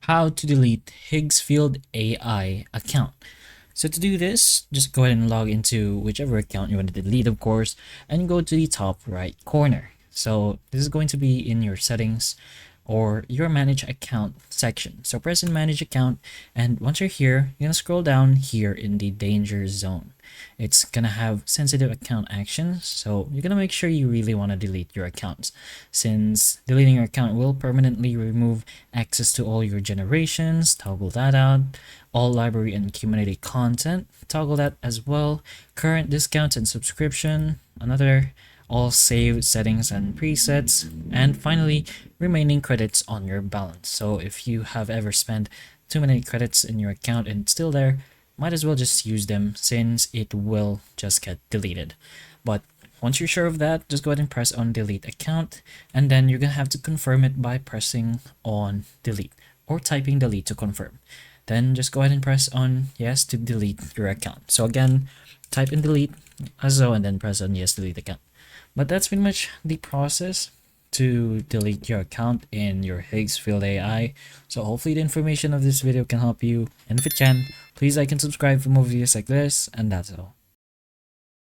how to delete Higgsfield AI account. So to do this, just go ahead and log into whichever account you want to delete, of course, and go to the top right corner. So this is going to be in your settings or your manage account section. So press in manage account, and once you're here, you're gonna scroll down here in the danger zone. It's gonna have sensitive account actions, so you're gonna make sure you really want to delete your accounts, since deleting your account will permanently remove access to all your generations. Toggle that out. All library and community content, toggle that as well. Current discounts and subscription, another. All saved settings and presets, and finally remaining credits on your balance. So if you have ever spent too many credits in your account and it's still there, might as well just use them, since it will just get deleted. But once you're sure of that, just go ahead and press on delete account, and then you're gonna have to confirm it by pressing on delete or typing delete to confirm. Then just go ahead and press on yes to delete your account. So again, type in delete as so, and then press on yes delete account. But that's pretty much the process to delete your account in your Higgsfield AI. So hopefully the information of this video can help you, and if it can, please like and subscribe for more videos like this, and that's all.